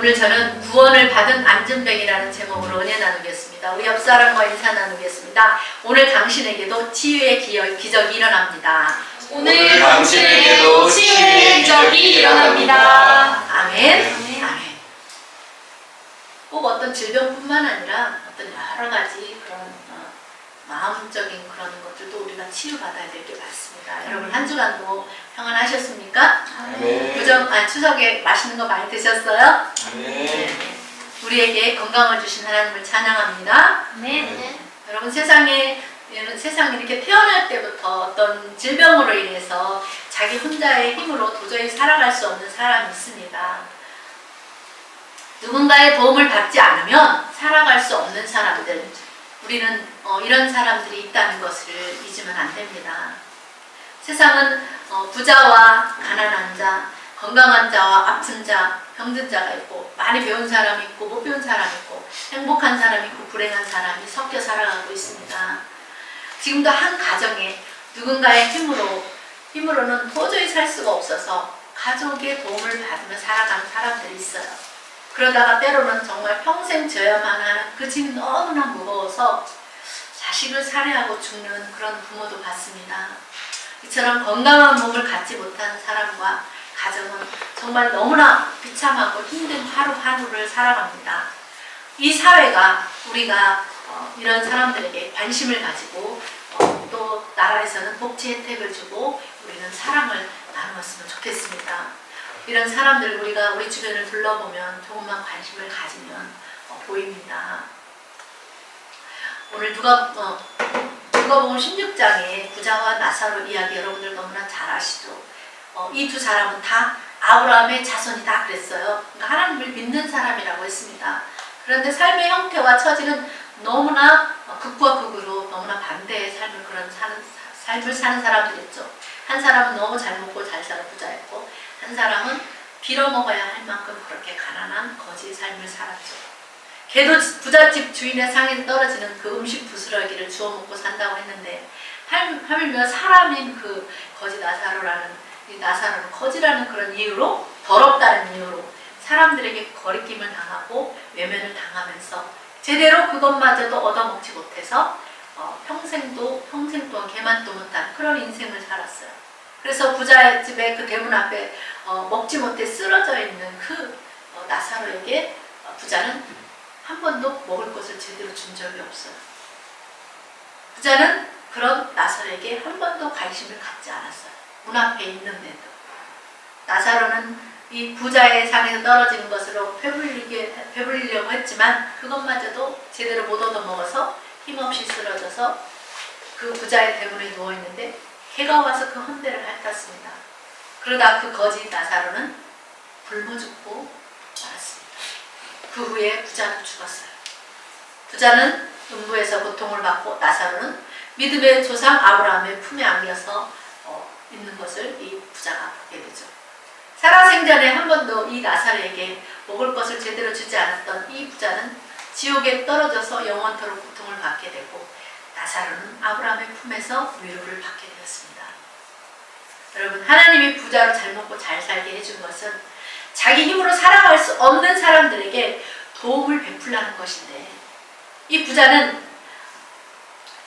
오늘 저는 구원을 받은 안전뱅이라는 제목으로 은혜 나누겠습니다. 우리 옆 사람과 인사 나누겠습니다. 오늘 당신에게도 치유의 기적이 일어납니다. 오늘 당신에게도 치유의 기적이 일어납니다. 아멘. 아멘. 꼭 어떤 질병뿐만 아니라 어떤 여러 가지 그런 마음적인 그런 것들도 우리가 치유받아야 될 게 많습니다. 여러분 한 주간도 평안하셨습니까? 추석에 맛있는 거 많이 드셨어요? 네. 우리에게 건강을 주신 하나님을 찬양합니다. 네. 여러분 세상에 이렇게 태어날 때부터 어떤 질병으로 인해서 자기 혼자의 힘으로 도저히 살아갈 수 없는 사람이 있습니다. 누군가의 도움을 받지 않으면 살아갈 수 없는 사람들, 우리는 이런 사람들이 있다는 것을 잊으면 안 됩니다. 세상은 부자와 가난한 자, 건강한 자와 아픈 자, 병든 자가 있고, 많이 배운 사람이 있고 못 배운 사람이 있고, 행복한 사람이 있고 불행한 사람이 섞여 살아가고 있습니다. 지금도 한 가정에 누군가의 힘으로는 도저히 살 수가 없어서 가족의 도움을 받으며 살아가는 사람들이 있어요. 그러다가 때로는 정말 평생 져야만 하는 그 짐이 너무나 무거워서 자식을 살해하고 죽는 그런 부모도 봤습니다. 이처럼 건강한 몸을 갖지 못한 사람과 가정은 정말 너무나 비참하고 힘든 하루하루를 살아갑니다. 이 사회가 우리가 이런 사람들에게 관심을 가지고 또 나라에서는 복지 혜택을 주고 우리는 사랑을 나누었으면 좋겠습니다. 이런 사람들 우리가 우리 주변을 둘러보면 조금만 관심을 가지면 보입니다. 오늘 누가복음 16장에 부자와 나사로 이야기 여러분들 너무나 잘 아시죠? 이 두 사람은 다 아브라함의 자손이다 그랬어요. 그러니까 하나님을 믿는 사람이라고 했습니다. 그런데 삶의 형태와 처지는 너무나 극과 극으로 너무나 반대의 삶을 사는 사람들이었죠. 한 사람은 너무 잘 먹고 잘 살아 부자였고, 한 사람은 빌어먹어야 할 만큼 그렇게 가난한 거지 삶을 살았죠. 걔도 부잣집 주인의 상에 떨어지는 그 음식 부스러기를 주워 먹고 산다고 했는데, 하물며 사람인 그 거지 나사로는 거지라는 그런 이유로, 더럽다는 이유로 사람들에게 거리낌을 당하고 외면을 당하면서 제대로 그것마저도 얻어먹지 못해서 평생 동안 개만도 못한 그런 인생을 살았어요. 그래서 부자의 집에 그 대문 앞에 먹지 못해 쓰러져 있는 그 나사로에게 부자는 한 번도 먹을 것을 제대로 준 적이 없어요. 부자는 그런 나사로에게 한 번도 관심을 갖지 않았어요. 문 앞에 있는데도. 나사로는 이 부자의 상에서 떨어지는 것으로 배불리려고 했지만 그것마저도 제대로 못 얻어먹어서 힘없이 쓰러져서 그 부자의 대문에 누워있는데 개가 와서 그 헌대를 핥았습니다. 그러다 그 거지 나사로는 굶어 죽고 말았습니다. 그 후에 부자는 죽었어요. 부자는 음부에서 고통을 받고 나사로는 믿음의 조상 아브라함의 품에 안겨서 있는 것을 이 부자가 보게 되죠. 살아생전에 한 번도 이 나사로에게 먹을 것을 제대로 주지 않았던 이 부자는 지옥에 떨어져서 영원토록 고통을 받게 되고, 나사로는 아브라함의 품에서 위로를 받게 되었습니다. 여러분, 하나님이 부자로 잘 먹고 잘 살게 해준 것은 자기 힘으로 살아갈 수 없는 사람들에게 도움을 베풀라는 것인데, 이 부자는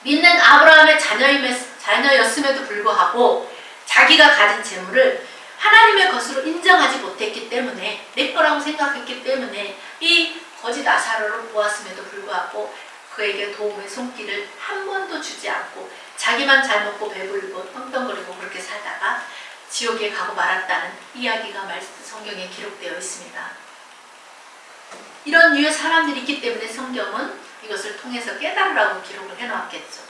믿는 아브라함의 자녀였음에도 불구하고 자기가 가진 재물을 하나님의 것으로 인정하지 못했기 때문에, 내 거라고 생각했기 때문에 이 거지 나사로를 보았음에도 불구하고 그에게 도움의 손길을 한 번도 주지 않고 자기만 잘 먹고 배불리고 떵떵거리고 그렇게 살다가 지옥에 가고 말았다는 이야기가 성경에 기록되어 있습니다. 이런 류의 사람들이 있기 때문에 성경은 이것을 통해서 깨달으라고 기록을 해놓았겠죠.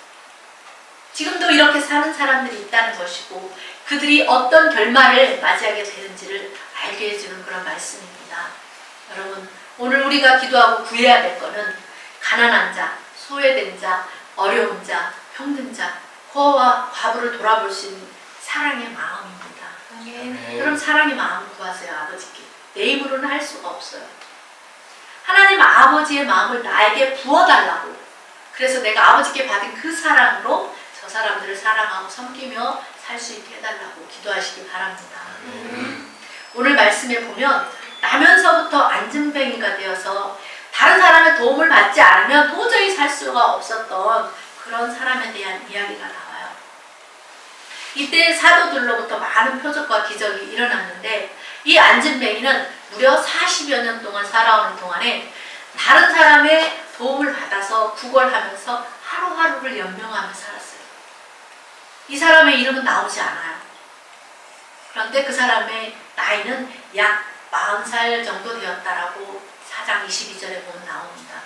지금도 이렇게 사는 사람들이 있다는 것이고, 그들이 어떤 결말을 맞이하게 되는지를 알게 해주는 그런 말씀입니다. 여러분, 오늘 우리가 기도하고 구해야 될 것은 가난한 자, 소외된 자, 어려운 자, 병든 자, 고아와 과부를 돌아볼 수 있는 사랑의 마음입니다. 여러분, 사랑의 마음을 구하세요. 아버지께. 내 힘으로는 할 수가 없어요. 하나님 아버지의 마음을 나에게 부어달라고. 그래서 내가 아버지께 받은 그 사랑으로 저 사람들을 사랑하고 섬기며 살 수 있게 해달라고 기도하시기 바랍니다. 오늘 말씀에 보면 나면서부터 안진뱅이가 되어서 다른 사람의 도움을 받지 않으면 도저히 살 수가 없었던 그런 사람에 대한 이야기가 나와요. 이때 사도들로부터 많은 표적과 기적이 일어났는데 이 안진뱅이는 무려 40여 년 동안 살아오는 동안에 다른 사람의 도움을 받아서 구걸하면서 하루하루를 연명하며 살았어요. 이 사람의 이름은 나오지 않아요. 그런데 그 사람의 나이는 약 40살 정도 되었다라고 4장 22절에 보면 나옵니다.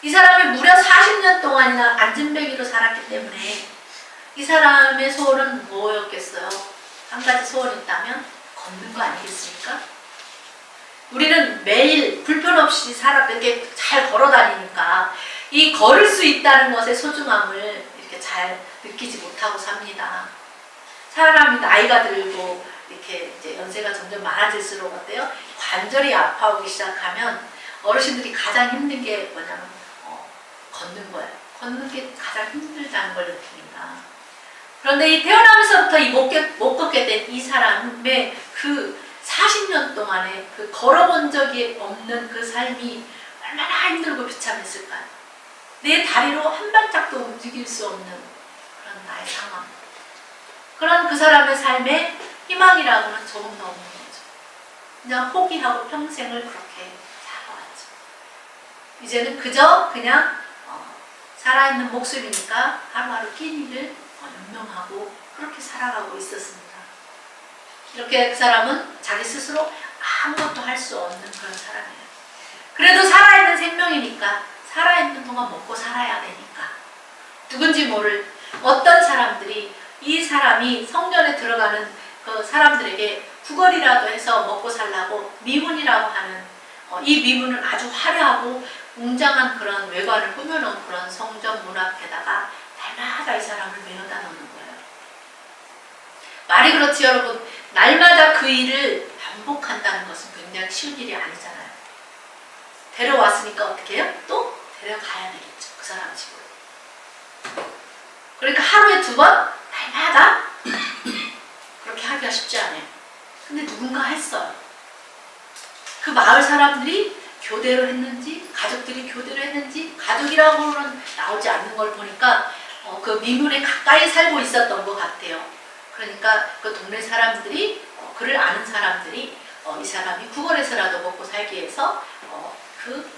이 사람이 무려 40년 동안이나 안진뱅이로 살았기 때문에 이 사람의 소원은 뭐였겠어요? 한 가지 소원이 있다면 걷는 거 아니겠습니까? 우리는 매일 불편 없이 이렇게 잘 걸어 다니니까 이 걸을 수 있다는 것의 소중함을 이렇게 잘 느끼지 못하고 삽니다. 사람이 나이가 들고 이렇게 이제 연세가 점점 많아질수록 어때요? 관절이 아파오기 시작하면 어르신들이 가장 힘든 게 뭐냐면 걷는 거예요. 걷는 게 가장 힘들다는 걸 느낍니다. 그런데 이 태어나면서부터 못 걷게 된 이 사람의 그 40년 동안에 그 걸어본 적이 없는 그 삶이 얼마나 힘들고 비참했을까요? 내 다리로 한 발짝도 움직일 수 없는 그런 나의 상황. 그런 그 사람의 삶에 희망이라고는 조금도 없는 거죠. 그냥 포기하고 평생을 그렇게 살아왔죠. 이제는 그저 그냥 살아있는 목숨이니까 하루하루 끼니를 연명하고 그렇게 살아가고 있었습니다. 이렇게 그 사람은 자기 스스로 아무것도 할 수 없는 그런 사람이에요. 그래도 살아있는 생명이니까 살아있는 동안 먹고 살아야 되니까 누군지 모를 어떤 사람들이 이 사람이 성전에 들어가는 그 사람들에게 구걸이라도 해서 먹고 살라고 미문이라고 하는 이 미문은 아주 화려하고 웅장한 그런 외관을 꾸며놓은 그런 성전 문 앞에다가 날마다 이 사람을 메어다 놓는 거예요. 말이 그렇지 여러분. 날마다 그 일을 반복한다는 것은 굉장히 쉬운 일이 아니잖아요. 데려왔으니까 어떻게 해요? 또 데려가야 되겠죠. 그 사람 집으로. 그러니까 하루에 2번 날마다 그렇게 하기가 쉽지 않아요. 근데 누군가 했어요. 그 마을 사람들이 교대로 했는지 가족들이 교대로 했는지 가족이라고는 나오지 않는 걸 보니까 그 미문에 가까이 살고 있었던 것 같아요. 그러니까 그 동네 사람들이 그를 아는 사람들이 이 사람이 구걸해서라도 먹고 살기 위해서 그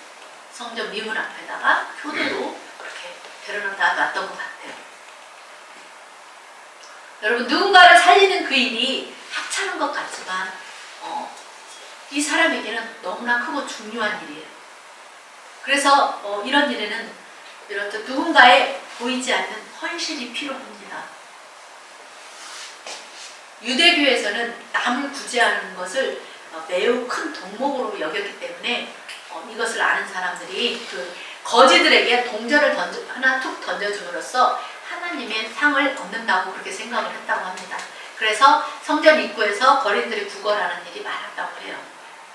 성전 미문 앞에다가 교대로 그렇게 데려다 놨던 것 같아요. 여러분 누군가를 살리는 그 일이 하찮은 것 같지만 이 사람에게는 너무나 크고 중요한 일이에요. 그래서 이런 일에는 이렇듯 누군가의 보이지 않는 헌신이 필요합니다. 유대교에서는 남을 구제하는 것을 매우 큰 덕목으로 여겼기 때문에 이것을 아는 사람들이 그 거지들에게 동전을 하나 툭 던져줌으로써 하나님의 상을 얻는다고 그렇게 생각을 했다고 합니다. 그래서 성전 입구에서 거린들이 구걸하는 일이 많았다고 해요.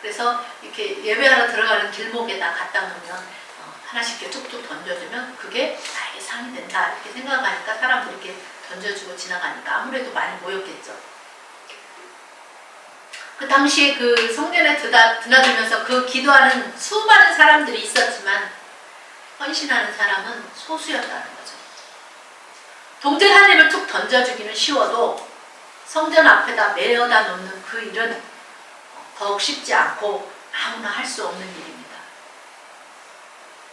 그래서 이렇게 예배하러 들어가는 길목에다 갖다 놓으면 하나씩 이렇게 툭툭 던져주면 그게 나에게 상이 된다 이렇게 생각하니까 사람들이 이렇게 던져주고 지나가니까 아무래도 많이 모였겠죠. 그 당시에 그 성전에 드나들면서 그 기도하는 수많은 사람들이 있었지만 헌신하는 사람은 소수였다는 거죠. 동전 한 입을 툭 던져주기는 쉬워도 성전 앞에다 메어다 놓는 그 일은 더욱 쉽지 않고 아무나 할 수 없는 일입니다.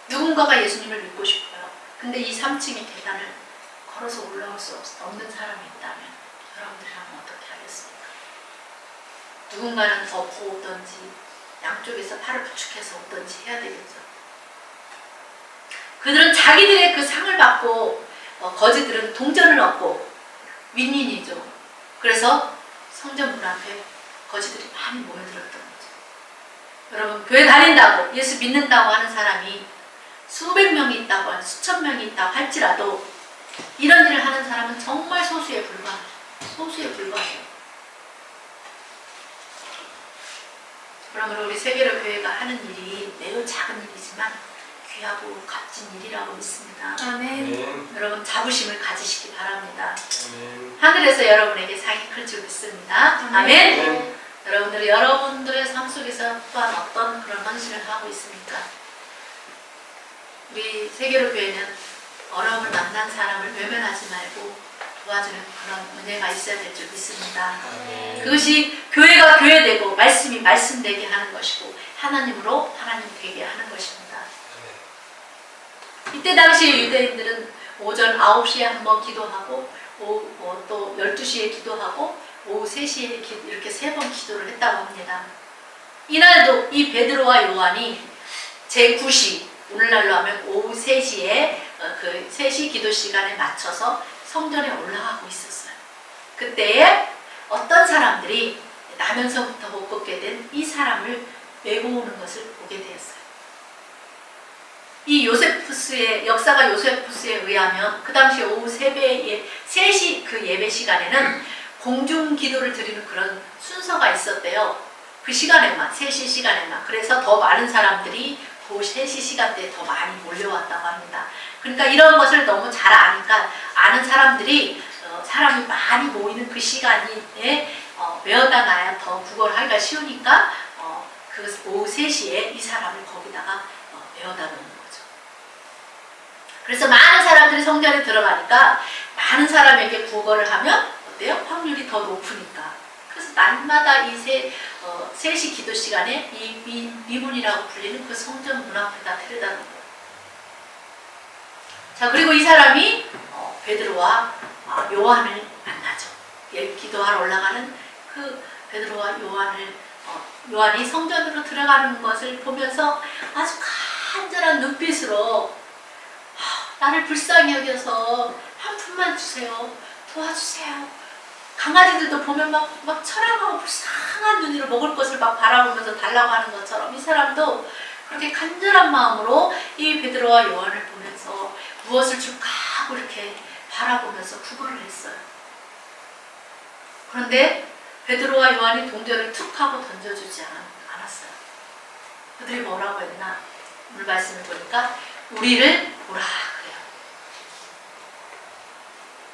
누군가가 예수님을 믿고 싶어요. 근데 이 3층의 계단을 걸어서 올라올 수 없는 사람이 있다면 여러분들이라면 어떻게 하겠습니까? 누군가는 덮고 오든지 양쪽에서 팔을 부축해서 오든지 해야 되겠죠. 그들은 자기들의 그 상을 받고 거지들은 동전을 얻고 윈윈이죠. 그래서 성전 문 앞에 거지들이 많이 모여들었던 거죠. 여러분 교회 다닌다고 예수 믿는다고 하는 사람이 수백 명이 있다고 수천 명이 있다고 할지라도 이런 일을 하는 사람은 정말 소수에 불과해요. 그러므로 우리 세계로 교회가 하는 일이 매우 작은 일이지만 귀하고 값진 일이라고 믿습니다. 아멘. 여러분 자부심을 가지시기 바랍니다. 아멘. 하늘에서 여러분에게 상이 클 줄 믿습니다. 아멘. 아멘. 여러분들의 삶 속에서 또한 어떤 그런 헌신을 하고 있습니까? 우리 세계로 교회는 어려움을 만난 사람을 외면하지 말고 도와주는 그런 은혜가 있어야 될 줄 믿습니다. 그것이 교회가 교회되고 말씀이 말씀되게 하는 것이고 하나님으로 하나님 되게 하는 것입니다. 이때 당시 유대인들은 오전 9시에 한번 기도하고 또 12시에 기도하고 오후 3시에 이렇게 3번 기도를 했다고 합니다. 이날도 이 베드로와 요한이 제9시, 오늘날로 하면 오후 3시에 그 3시 기도 시간에 맞춰서 성전에 올라가고 있었어요. 그때에 어떤 사람들이 나면서부터 못 걷게 된 이 사람을 메고 오는 것을 보게 되었어요. 이 요세푸스의 역사가 요세푸스에 의하면 그 당시 오후 3시 그 예배 시간에는 공중 기도를 드리는 그런 순서가 있었대요. 그 시간에만 3시 시간에만. 그래서 더 많은 사람들이 그 3시 시간대에 더 많이 몰려왔다고 합니다. 그러니까 이런 것을 너무 잘 아니까 아는 사람들이 사람이 많이 모이는 그 시간에 외워다 놔야 더 국어를 하기가 쉬우니까 그 오후 3시에 이 사람을 거기다가 외워다 놓는 거죠. 그래서 많은 사람들이 성전에 들어가니까 많은 사람에게 국어를 하면 어때요? 확률이 더 높으니까. 그래서 날마다 이 3시 기도 시간에 이 미문이라고 불리는 그 성전 문 앞에다 데려다 놓은 거예요. 자, 그리고 이 사람이 베드로와 요한을 만나죠. 기도하러 올라가는 그 베드로와 요한이 성전으로 들어가는 것을 보면서 아주 간절한 눈빛으로 나를 불쌍히 여겨서 한 푼만 주세요. 도와주세요. 강아지들도 보면 막 철학하고 불쌍한 눈으로 먹을 것을 막 바라보면서 달라고 하는 것처럼 이 사람도 그렇게 간절한 마음으로 이 베드로와 요한을 보면서 무엇을 줄까 하고 이렇게 바라보면서 구걸을 했어요. 그런데 베드로와 요한이 동전을 툭 하고 던져주지 않았어요. 그들이 뭐라고 했나? 오늘 말씀을 보니까 우리를 보라 그래요.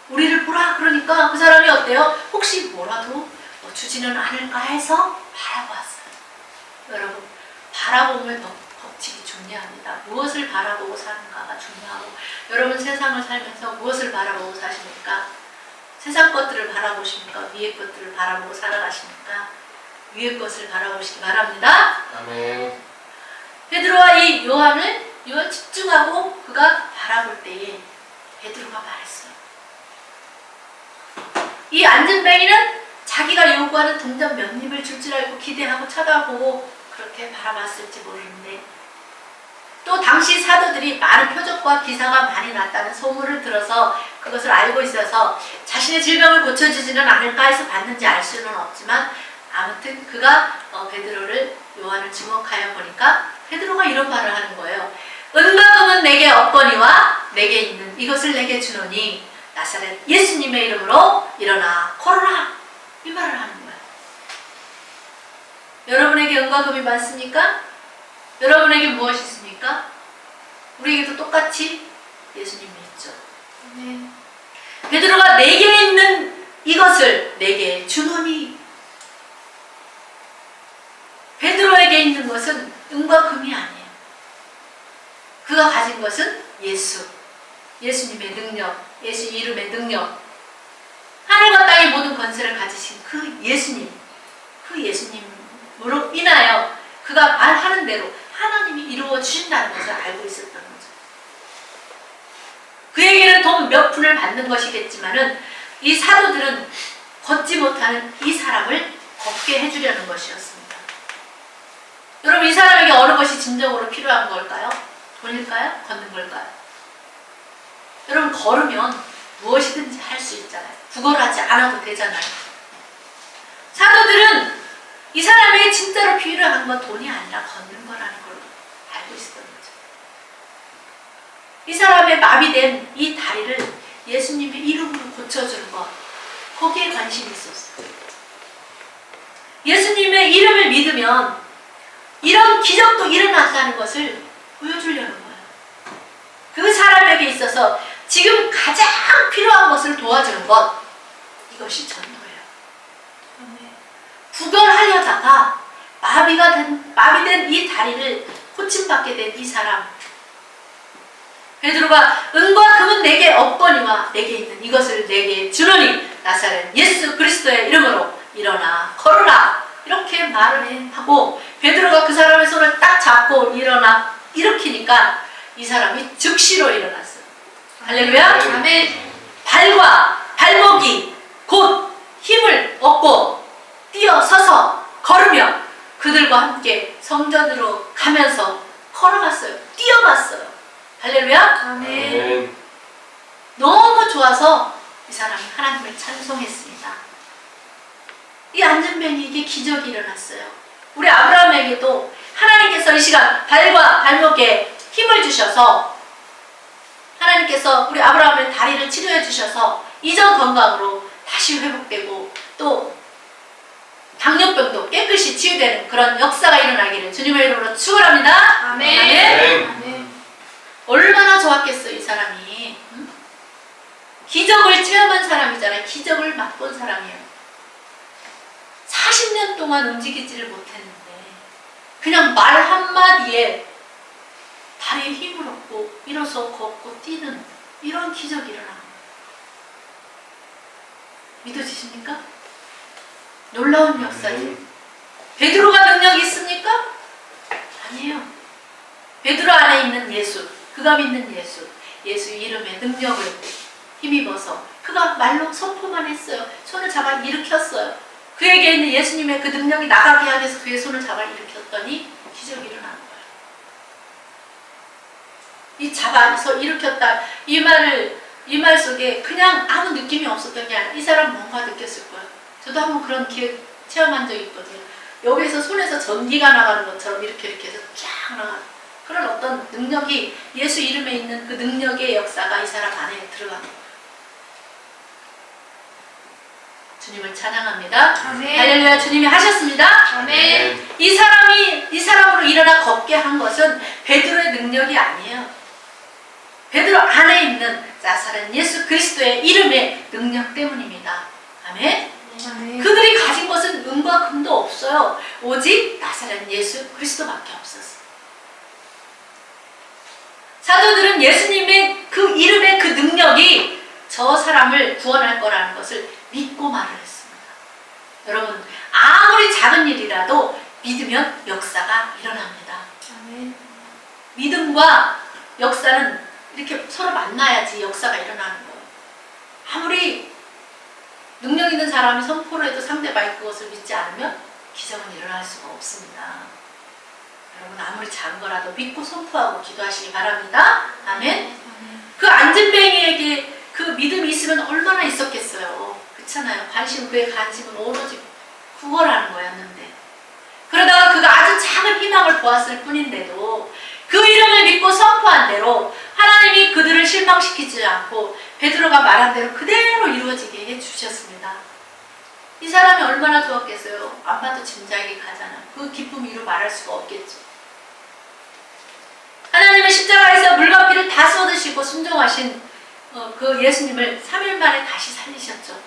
우리를 보라 그러니까 그 사람이 어때요? 혹시 뭐라도 주지는 않을까 해서 바라보았어요. 여러분, 바라봄을 덕지기 중요합니다. 무엇을 바라보고 사는가가 중요하고, 여러분 세상을 살면서 무엇을 바라보고 사십니까? 세상 것들을 바라보십니까? 위의 것들을 바라보고 살아가십니까? 위의 것을 바라보시기 바랍니다. 아멘. 베드로와 이 요한을 집중하고 그가 바라볼 때에 베드로가 말했어요. 이 안전뱅이는 자기가 요구하는 동전 몇 입을 줄 줄 알고 기대하고 쳐다보고 그렇게 바라봤을지 모르는데, 또 당시 사도들이 많은 표적과 기사가 많이 났다는 소문을 들어서 그것을 알고 있어서 자신의 질병을 고쳐주지는 않을까 해서 봤는지 알 수는 없지만, 아무튼 그가 베드로를 요한을 지목하여 보니까 베드로가 이런 말을 하는 거예요. 은과 금은 내게 없거니와 내게 있는 이것을 내게 주노니 나사렛 예수님의 이름으로 일어나 걸어라, 이 말을 하는 거예요. 여러분에게 은과 금이 많습니까? 여러분에게 무엇이 있습니까? 우리에게도 똑같이 예수님이 있죠. 네. 베드로가 내게 있는 이것을 내게 주노니, 베드로에게 있는 것은 은과 금이 아니에요. 그가 가진 것은 예수님의 능력, 예수 이름의 능력, 하늘과 땅의 모든 권세를 가지신 그 예수님으로 인하여 그가 말하는 대로 하나님이 이루어 주신다는 것을 알고 있었던 거죠. 그에게는 돈 몇 푼을 받는 것이겠지만은 이 사도들은 걷지 못하는 이 사람을 걷게 해주려는 것이었습니다. 여러분, 이 사람에게 어느 것이 진정으로 필요한 걸까요? 돈일까요? 걷는 걸까요? 여러분, 걸으면 무엇이든지 할 수 있잖아요. 구걸하지 않아도 되잖아요. 사도들은 이 사람에게 진짜로 필요한 건 돈이 아니라 걷는 거라는 걸 알고 있었던 거죠. 이 사람의 마비된 이 다리를 예수님의 이름으로 고쳐주는 것, 거기에 관심이 있었어요. 예수님의 이름을 믿으면 이런 기적도 일어난다는 것을 보여주려는 거예요. 그 사람에게 있어서 지금 가장 필요한 것을 도와주는 것, 이것이 전도예요. 구걸하려다가 마비된 이 다리를 고침받게 된 이 사람. 베드로가 은과 금은 내게 없거니와 내게 있는 이것을 내게 주노니 나사렛 예수 그리스도의 이름으로 일어나 걸으라. 이렇게 말을 하고 베드로가 그 사람의 손을 딱 잡고 일으키니까 이 사람이 즉시로 일어났어요. 할렐루야. 아멘. 발과 발목이 곧 힘을 얻고 뛰어서서 걸으며 그들과 함께 성전으로 가면서 걸어갔어요. 뛰어갔어요. 할렐루야. 아멘. 너무 좋아서 이 사람이 하나님을 찬송했습니다. 이 안전뱅이에게 기적이 일어났어요. 우리 아브라함에게도 하나님께서 이 시간 발과 발목에 힘을 주셔서 하나님께서 우리 아브라함의 다리를 치료해 주셔서 이전 건강으로 다시 회복되고 또 당뇨병도 깨끗이 치유되는 그런 역사가 일어나기를 주님의 이름으로 축원합니다. 아멘. 아멘. 아멘. 얼마나 좋았겠어요, 이 사람이. 응? 기적을 체험한 사람이잖아요. 기적을 맛본 사람이에요. 40년 동안 움직이지를 못했는데 그냥 말 한마디에 다리에 힘을 얻고 일어서 걷고 뛰는 이런 기적이 일어나는 거예요. 믿어지십니까? 놀라운 역사죠. 베드로가 능력이 있습니까? 아니에요. 베드로 안에 있는 예수, 그가 믿는 예수, 예수 이름의 능력을 힘입어서 그가 말로 선포만 했어요. 손을 잡아 일으켰어요. 그에게 있는 예수님의 그 능력이 나가게 하기 위해서 그의 손을 잡아 일으켰더니 기적이 일어나는 거예요. 이 잡아서 일으켰다 이 말 속에 그냥 아무 느낌이 없었던 게 아니라 이 사람 뭔가 느꼈을 거예요. 저도 한번 그런 기회 체험한 적이 있거든요. 여기에서 손에서 전기가 나가는 것처럼 이렇게 해서 쫙 나가는 그런 어떤 능력이 예수 이름에 있는 그 능력의 역사가 이 사람 안에 들어간 거예요. 주님을 찬양합니다. 아멘. 할렐루야. 주님이 하셨습니다. 아멘. 이 사람으로 일어나 걷게 한 것은 베드로의 능력이 아니에요. 베드로 안에 있는 나사렛 예수 그리스도의 이름의 능력 때문입니다. 아멘. 아멘. 그들이 가진 것은 은과 금도 없어요. 오직 나사렛 예수 그리스도밖에 없었어요. 사도들은 예수님의 그 이름의 그 능력이 저 사람을 구원할 거라는 것을 믿고 말을 했습니다. 여러분, 아무리 작은 일이라도 믿으면 역사가 일어납니다. 아멘. 믿음과 역사는 이렇게 서로 만나야지 역사가 일어나는 거예요. 아무리 능력 있는 사람이 선포를 해도 상대방이 그것을 믿지 않으면 기적은 일어날 수가 없습니다. 여러분, 아무리 작은 거라도 믿고 선포하고 기도하시기 바랍니다. 아멘. 그 안진뱅이에게 그 믿음이 있으면 얼마나 있었겠어요. 그렇잖아요. 그의 관심은 오로지 구걸하는 거였는데 그러다가 그가 아주 작은 희망을 보았을 뿐인데도 그 이름을 믿고 선포한 대로 하나님이 그들을 실망시키지 않고 베드로가 말한 대로 그대로 이루어지게 해주셨습니다. 이 사람이 얼마나 좋았겠어요. 안 봐도 짐작이 가잖아요. 그 기쁨 이루 말할 수가 없겠죠. 하나님의 십자가에서 물과 피를 다 쏟으시고 순종하신 그 예수님을 3일 만에 다시 살리셨죠.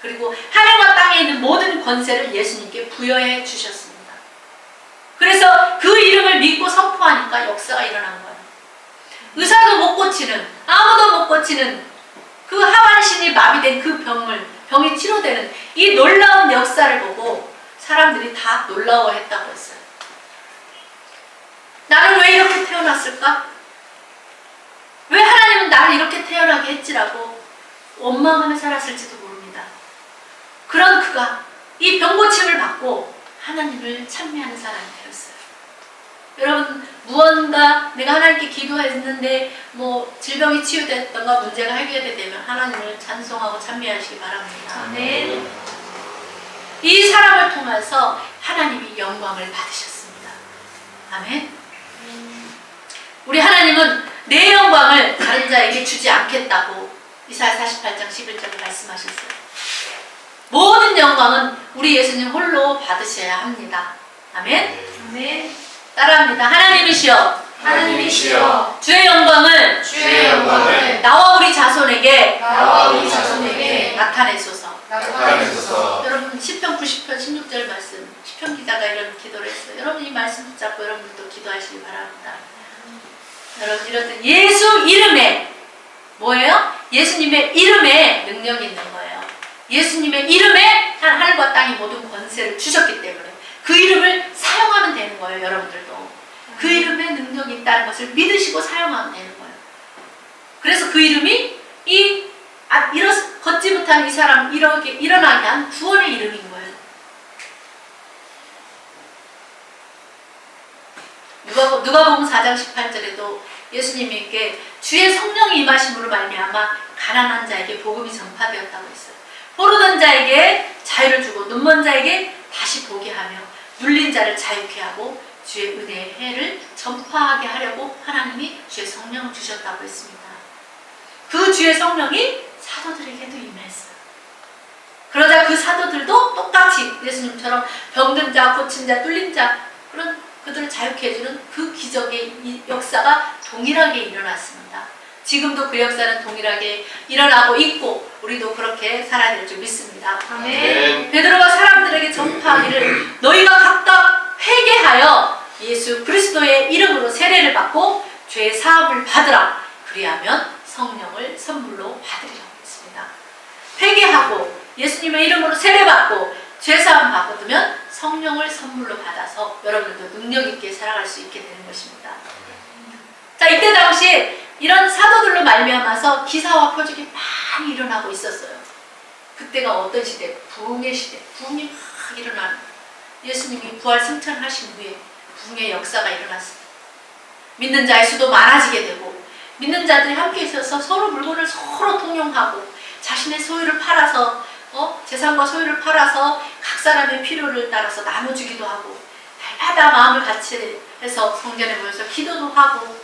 그리고 하늘과 땅에 있는 모든 권세를 예수님께 부여해 주셨습니다. 그래서 그 이름을 믿고 선포하니까 역사가 일어난 거예요. 의사도 못 고치는, 아무도 못 고치는 그 하반신이 마비된 그 병이 치료되는 이 놀라운 역사를 보고 사람들이 다 놀라워했다고 했어요. 나는 왜 이렇게 태어났을까? 왜 하나님은 나를 이렇게 태어나게 했지라고 원망하며 살았을지도 모릅니다. 그런 그가 이 병고침을 받고 하나님을 찬미하는 사람이 되었어요. 여러분, 무언가 내가 하나님께 기도했는데 질병이 치유됐던가 문제가 해결이 되면 하나님을 찬송하고 찬미하시기 바랍니다. 아멘. 이 사람을 통해서 하나님이 영광을 받으셨습니다. 아멘. 우리 하나님은 내 영광을 다른 자에게 주지 않겠다고 이사야 48장 11절에 말씀하셨어요. 모든 영광은 우리 예수님 홀로 받으셔야 합니다. 아멘. 아멘. 따라합니다. 하나님이시여, 하나님이시여, 주의 영광을 주의 영광을 나와 우리 자손에게 나타내소서. 나타내소서. 여러분, 시편 90편 16절 말씀 여러분 이렇듯 예수 이름에 뭐예요? 예수님의 이름에 능력이 있는 거예요. 예수님의 이름에 하늘과 땅이 모든 권세를 주셨기 때문에 그 이름을 사용하면 되는 거예요. 여러분들도 그 이름에 능력이 있다는 것을 믿으시고 사용하면 되는 거예요. 그래서 그 이름이 걷지 못하는 이 사람 이렇게 일어나게 한 구원의 이름인 거예요. 누가복음 4장 18절에도 예수님께 주의 성령이 임하심으로 말미암아 가난한 자에게 복음이 전파되었다고 했어요. 포로된 자에게 자유를 주고 눈먼 자에게 다시 보게 하며 눌린 자를 자유케 하고 주의 은혜의 해를 전파하게 하려고 하나님이 주의 성령을 주셨다고 했습니다. 그 주의 성령이 사도들에게도 임했어요. 그러자 그 사도들도 똑같이 예수님처럼 병든 자, 고친 자, 뚫린 자 그런 그들을 자유케 해주는 그 기적의 역사가 동일하게 일어났습니다. 지금도 그 역사는 동일하게 일어나고 있고 우리도 그렇게 살아야 될 줄 믿습니다. 아멘. 베드로가 사람들에게 전파하기를 너희가 각각 회개하여 예수 그리스도의 이름으로 세례를 받고 죄 사함을 받으라. 그리하면 성령을 선물로 받으리라고 했습니다. 회개하고 예수님의 이름으로 세례받고 죄 사함 받으면 성령을 선물로 받아서 여러분들도 능력 있게 살아갈 수 있게 되는 것입니다. 자, 이때 당시 이런 사도들로 말미암아서 기사와 표적이 많이 일어나고 있었어요. 그때가 어떤 시대? 부흥의 시대. 부흥이 막 일어나는 거예요. 예수님이 부활 승천하신 후에 부흥의 역사가 일어났습니다. 믿는 자의 수도 많아지게 되고 믿는 자들이 함께 있어서 서로 물건을 서로 통용하고 자신의 소유를 팔아서 재산과 소유를 팔아서 각 사람의 필요를 따라서 나눠주기도 하고 날마다 마음을 같이 해서 성전에 모여서 기도도 하고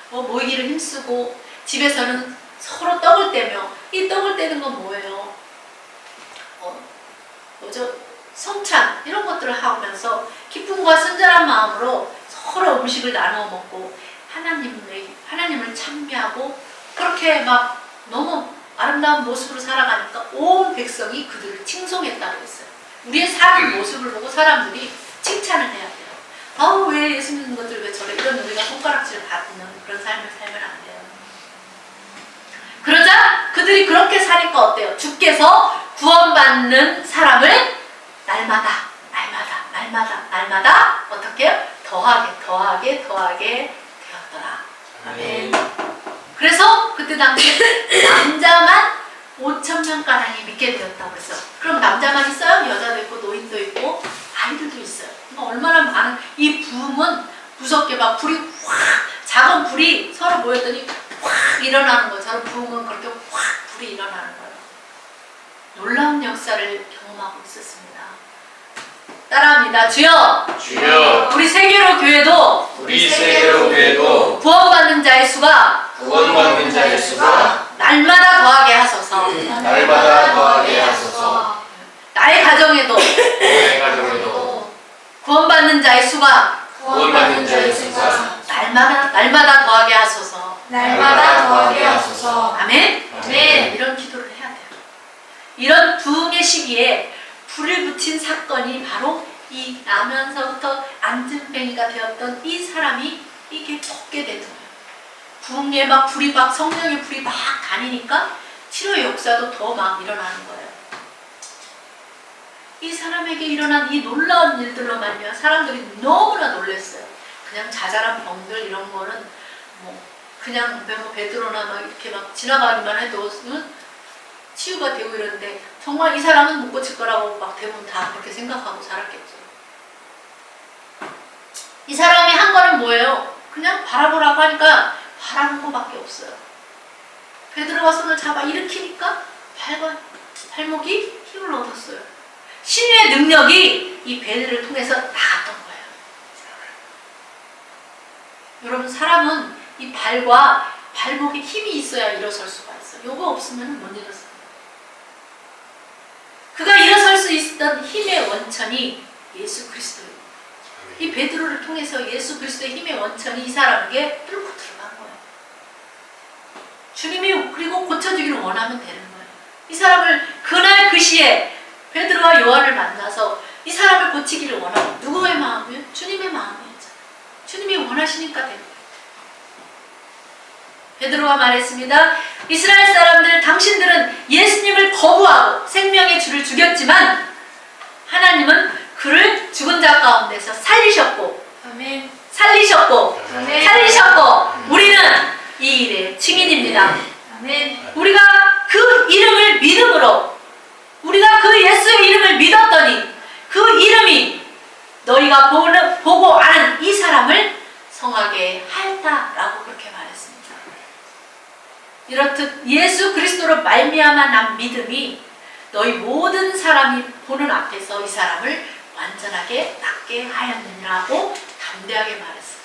모이기를 힘쓰고 집에서는 서로 떡을 떼며 이 떡을 떼는 건 뭐예요? 성찬 이런 것들을 하면서 기쁨과 순전한 마음으로 서로 음식을 나누어 먹고 하나님을 찬미하고 그렇게 막 너무 아름다운 모습으로 살아가니까 온 백성이 그들을 칭송했다고 했어요. 우리의 사는 모습을 보고 사람들이 칭찬을 해야 돼요. 아우 왜 예수 믿는 것들 왜 저래 이런 우리가 손가락질을 받는 그런 삶을 살면 안 돼요. 그러자 그들이 그렇게 사니까 어때요? 주께서 구원받는 사람을 날마다 어떻게 해요? 더하게 되었더라. 아멘. 그래서 그때 당시에 남자만 5,000명가량이 믿게 되었다고 했어요. 그럼 남자만 있어요? 여자도 있고 노인도 있고 아이들도 있어요. 얼마나 많은 이 부흥은 무섭게 막 불이 확 작은 불이 서로 모였더니 확 일어나는 것처럼 부흥은 그렇게 확 불이 일어나는 거예요. 놀라운 역사를 경험하고 있었습니다. 따라합니다. 주여 우리 세계로 교회도 구원받는 자의 수가 날마다 더하게 하소서. 나의 가정에도 구원받는 자의 수가 날마다 더하게 하소서. 아멘. 이런 기도를 해야 돼요. 이런 부흥의 시기에 불을 붙인 사건이 바로 이 나면서부터 안진뱅이가 되었던 이 사람이 이게 걷게 되는 거예요. 부흥에 막 불이 막 성령의 불이 막 다니니까 치료의 역사도 더 막 일어나는 거예요. 이 사람에게 일어난 이 놀라운 일들로 말미암아 사람들이 너무나 놀랐어요. 그냥 자잘한 병들 이런 거는 그냥 베드로나 막 이렇게 막 지나가기만 해도 치유가 되고 이러는데 정말 이 사람은 못 고칠 거라고 막 대부분 다 그렇게 생각하고 살았겠죠. 이 사람이 한 거는 뭐예요? 그냥 바라보라고 하니까 바라본 거밖에 없어요. 베드로가 손을 잡아 일으키니까 발목이 힘을 얻었어요. 신유의 능력이 이 베드로를 통해서 나갔던 거예요. 여러분 사람은 이 발과 발목에 힘이 있어야 일어설 수가 있어요. 요거 없으면 못 일어서요. 그가 일어설 수 있었던 힘의 원천이 예수 그리스도입니다. 이 베드로를 통해서 예수 그리스도의 힘의 원천이 이 사람에게 뚫고 들어간 거예요. 주님이 그리고 고쳐주기를 원하면 되는 거예요. 이 사람을 그날 그 시에 베드로와 요한을 만나서 이 사람을 고치기를 원하고 누구의 마음이요? 주님의 마음이었잖아요. 주님이 원하시니까 된 거예요. 베드로가 말했습니다. 이스라엘 사람들, 당신들은 예수님을 거부하고 생명의 주를 죽였지만 하나님은 그를 죽은 자 가운데서 살리셨고 아멘. 살리셨고 우리는 이 일의 증인입니다. 아멘. 우리가 그 이름을 믿음으로, 우리가 그 예수의 이름을 믿었더니 그 이름이 너희가 보고 아는 이 사람을 성하게 하였다라고 그렇게 말했습니다. 이렇듯 예수 그리스도로 말미암아 난 믿음이 너희 모든 사람이 보는 앞에서 이 사람을 완전하게 낫게 하였느니라고 담대하게 말했어요.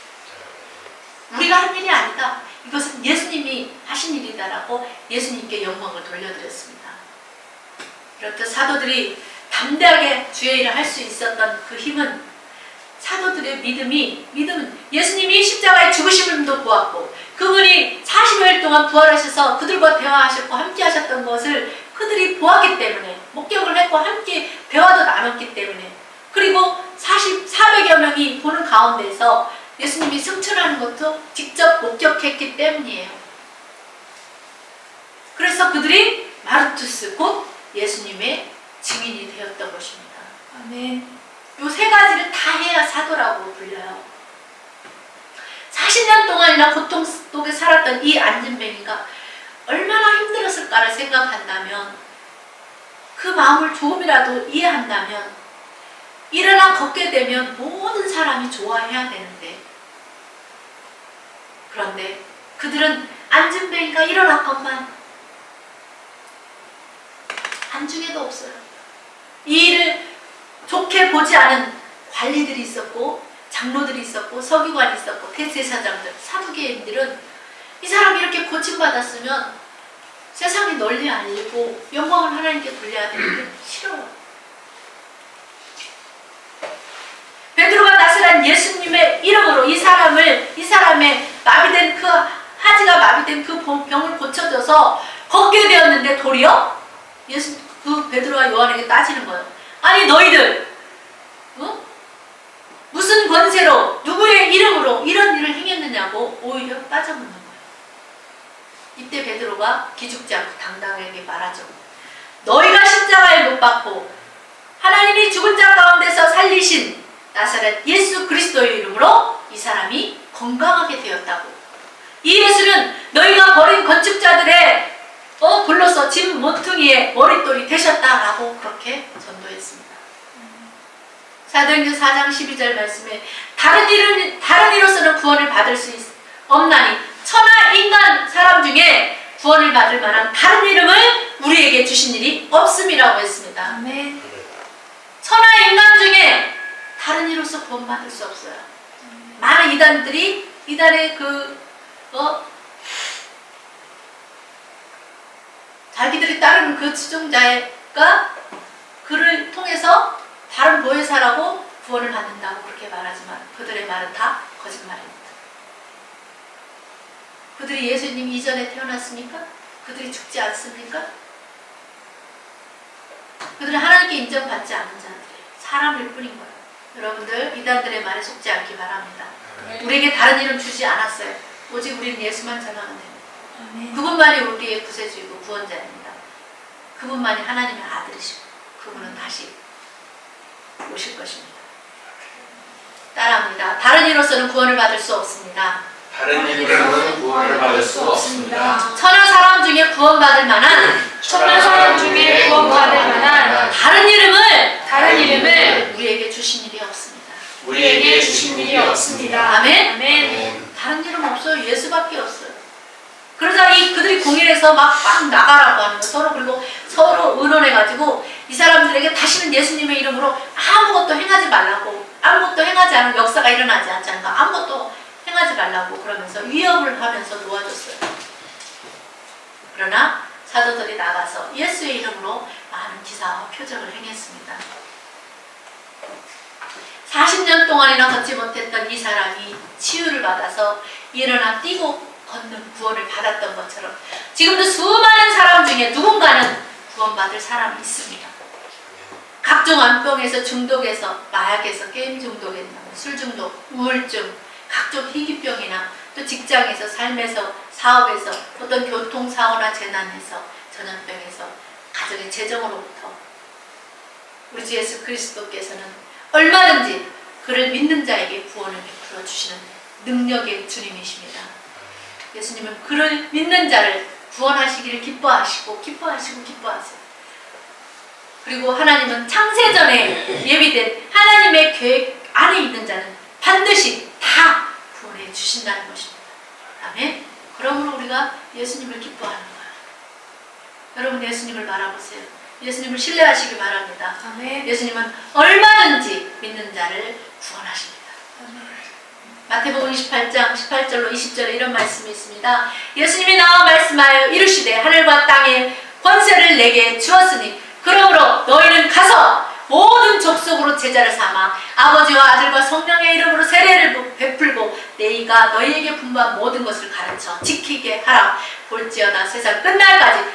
우리가 한 일이 아니다. 이것은 예수님이 하신 일이다라고 예수님께 영광을 돌려드렸습니다. 이렇듯 사도들이 담대하게 주의 일을 할 수 있었던 그 힘은 사도들의 믿음은 예수님이 십자가에 죽으심도 보았고 그분이 40일 동안 부활하셔서 그들과 대화하셨고 함께 하셨던 것을 그들이 보았기 때문에, 목격을 했고 함께 대화도 나눴기 때문에, 그리고 400여 명이 보는 가운데서 예수님이 승천하는 것도 직접 목격했기 때문이에요. 그래서 그들이 마르투스 곧 예수님의 증인이 되었던 것입니다. 아멘. 요 세 가지를 다 해야 사도라고 불려요. 40년 동안이나 고통 속에 살았던 이 안진뱅이가 얼마나 힘들었을까를 생각한다면, 그 마음을 조금이라도 이해한다면, 일어나 걷게 되면 모든 사람이 좋아해야 되는데, 그런데 그들은 안진뱅이가 일어났건만 안중에도 없어요. 이 일을 좋게 보지 않은 관리들이 있었고, 장로들이 있었고, 서기관이 있었고, 대제사장들, 사두개인들은 이 사람이 이렇게 고침받았으면 세상에 널리 알리고 영광을 하나님께 돌려야 되는데 싫어요. 베드로가 나서란 예수님의 이름으로 이 사람의 마비된 그 하지가 마비된 그 병을 고쳐줘서 걷게 되었는데 도리어 그 베드로와 요한에게 따지는 거예요. 아니 너희들 무슨 권세로 누구의 이름으로 이런 일을 행했느냐고 오히려 따져묻는 거예요. 이때 베드로가 기죽지 않고 당당하게 말하죠. 너희가 십자가에 못 박고 하나님이 죽은 자 가운데서 살리신 나사렛 예수 그리스도의 이름으로 이 사람이 건강하게 되었다고. 이 예수는 너희가 버린 건축자들의 불로서 집 모퉁이의 머릿돌이 되셨다라고 그렇게 전도했습니다. 사도행전 4장 12절 말씀에 다른 이로서는 구원을 받을 수 없나니 천하 인간 사람 중에 구원을 받을 만한 다른 이름을 우리에게 주신 일이 없음이라고 했습니다. 아멘. 천하 인간 중에 다른 이로서 구원받을 수 없어요. 많은 이단의 자기들이 따르는 그 추종자가 그를 통해서 다른 보혜사라고 구원을 받는다고 그렇게 말하지만 그들의 말은 다 거짓말입니다. 그들이 예수님 이전에 태어났습니까? 그들이 죽지 않습니까? 그들은 하나님께 인정받지 않는 자들이에요. 사람일 뿐인 거예요. 여러분들 이단들의 말에 속지 않기 바랍니다. 우리에게 다른 이름 주지 않았어요. 오직 우리는 예수만 전하면 됩니다. 아멘. 그분만이 우리의 구세주이고 구원자입니다. 그분만이 하나님의 아들이시고 그분은 다시 오실 것입니다. 따라합니다. 다른 이로서는 구원을 받을 수 없습니다. 다른 이름으로는 구원을 받을 수 없습니다. 천하 사람 중에 구원받을 만한 천하 사람 중에 구원받을 만한 다른 이름을 우리에게 주신 일이 없습니다. 우리에게 주신 일이 없습니다. 아멘? 아멘. 다른 이름 없어요. 예수밖에 없어요. 그러자 그들이 공일해서 막 나가라고 하는 거예요. 그리고 서로 의논해가지고 이 사람들에게 다시는 예수님의 이름으로 아무것도 행하지 말라고, 아무것도 행하지 않은 역사가 일어나지 않지 않은가, 아무것도 행하지 말라고 그러면서 위협을 하면서 놓아줬어요. 그러나 사도들이 나가서 예수의 이름으로 많은 기사와 표적을 행했습니다. 40년 동안이나 걷지 못했던 이 사람이 치유를 받아서 일어나 뛰고 걷는 구원을 받았던 것처럼 지금도 수많은 사람 중에 누군가는 구원받을 사람이 있습니다. 각종 암병에서 중독에서 마약에서 게임 중독에서 술 중독, 우울증, 각종 희귀병이나 또 직장에서, 삶에서, 사업에서, 어떤 교통사고나 재난에서, 전염병에서, 가정의 재정으로부터 우리 주 예수 그리스도께서는 얼마든지 그를 믿는 자에게 구원을 베풀어 주시는 능력의 주님이십니다. 예수님은 그를 믿는 자를 구원하시기를 기뻐하시고 기뻐하세요. 그리고 하나님은 창세전에 예비된 하나님의 계획 안에 있는 자는 반드시 다 구원해 주신다는 것입니다. 아멘. 그러므로 우리가 예수님을 기뻐하는 거예요. 여러분 예수님을 바라보세요. 예수님을 신뢰하시기 바랍니다. 아멘. 예수님은 얼마든지 믿는 자를 구원하십니다. 마태복음 28장 18절로 20절에 이런 말씀이 있습니다. 예수님이 나와 말씀하여 이르시되 하늘과 땅에 권세를 내게 주었으니 그러므로 너희는 가서 모든 족속으로 제자를 삼아 아버지와 아들과 성령의 이름으로 세례를 베풀고 내가 너희에게 분부한 모든 것을 가르쳐 지키게 하라. 볼지어다 세상 끝날까지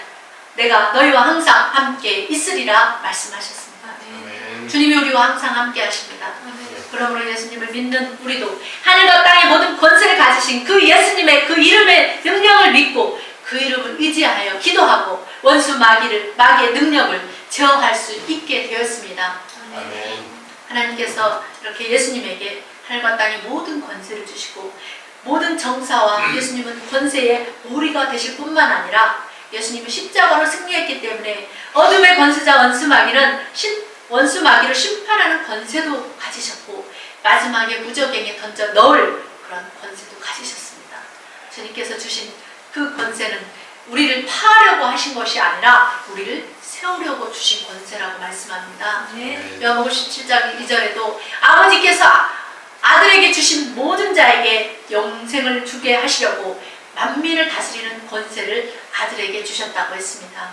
내가 너희와 항상 함께 있으리라 말씀하셨습니다. 아멘. 주님이 우리와 항상 함께 하십니다. 아멘. 그러므로 예수님을 믿는 우리도 하늘과 땅의 모든 권세를 가지신 그 예수님의 그 이름의 능력을 믿고 그 이름을 의지하여 기도하고 원수 마귀의 능력을 제어할 수 있게 되었습니다. 아멘. 하나님께서 이렇게 예수님에게 하늘과 땅의 모든 권세를 주시고 모든 정사와 예수님은 권세의 오리가 되실 뿐만 아니라 예수님은 십자가로 승리했기 때문에 어둠의 권세자 원수 마귀를 심판하는 권세도 가지셨고 마지막에 무적행에 던져 넣을 그런 권세도 가지셨습니다. 주님께서 주신 그 권세는 우리를 파하려고 하신 것이 아니라 우리를 세우려고 주신 권세라고 말씀합니다. 아멘. 요한복음 17장 2절에도 아버지께서 아들에게 주신 모든 자에게 영생을 주게 하시려고 만민을 다스리는 권세를 아들에게 주셨다고 했습니다.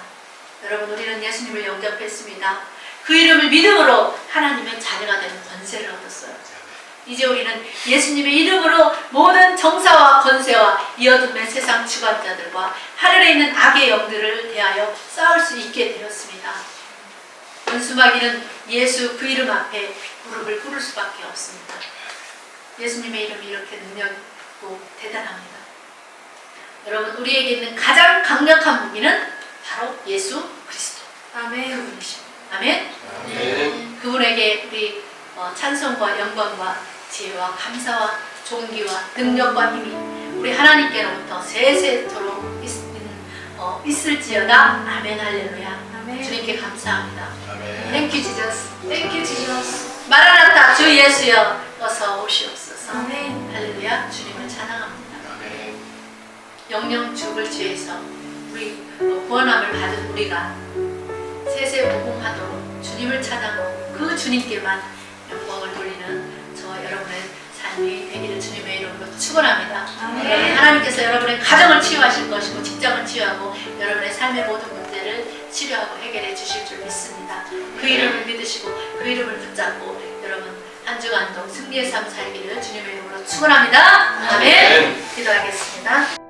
여러분 우리는 예수님을 영접했습니다. 그 이름을 믿음으로 하나님의 자녀가 되는 권세를 얻었어요. 이제 우리는 예수님의 이름으로 모든 정사와 권세와 이 어둠의 세상 주관자들과 하늘에 있는 악의 영들을 대하여 싸울 수 있게 되었습니다. 원수마귀는 예수 그 이름 앞에 무릎을 꿇을 수밖에 없습니다. 예수님의 이름이 이렇게 능력 있고 대단합니다. 여러분 우리에게 있는 가장 강력한 무기는 바로 예수 그리스도 아멘. 그분이십니다. 아멘. 아멘. 그분에게 우리 찬송과 영광과 지혜와 감사와 존귀와 능력과 힘이 우리 하나님께로부터 세세토록 있을지어다. 아멘 할렐루야. 아멘. 주님께 감사합니다. 아멘. Thank you Jesus. Thank you, Jesus. 마라나타 주 예수여 어서 오시옵소서. 아멘. 할렐루야. 주님을 찬양합니다. 아멘. 영영 죽을 죄에서 우리 구원함을 받은 우리가 세세무궁하도록 주님을 찬양하고 그 주님께만 영광을 돌리는 저와 여러분의 삶이 되기를 주님의 이름으로 축원합니다. 아멘. 하나님께서 여러분의 가정을 치유하실 것이고 직장을 치유하고 여러분의 삶의 모든 문제를 치료하고 해결해 주실 줄 믿습니다. 그 이름을 믿으시고 그 이름을 붙잡고 여러분 한 주간도 승리의 삶 살기를 주님의 이름으로 축원합니다. 아멘. 기도하겠습니다.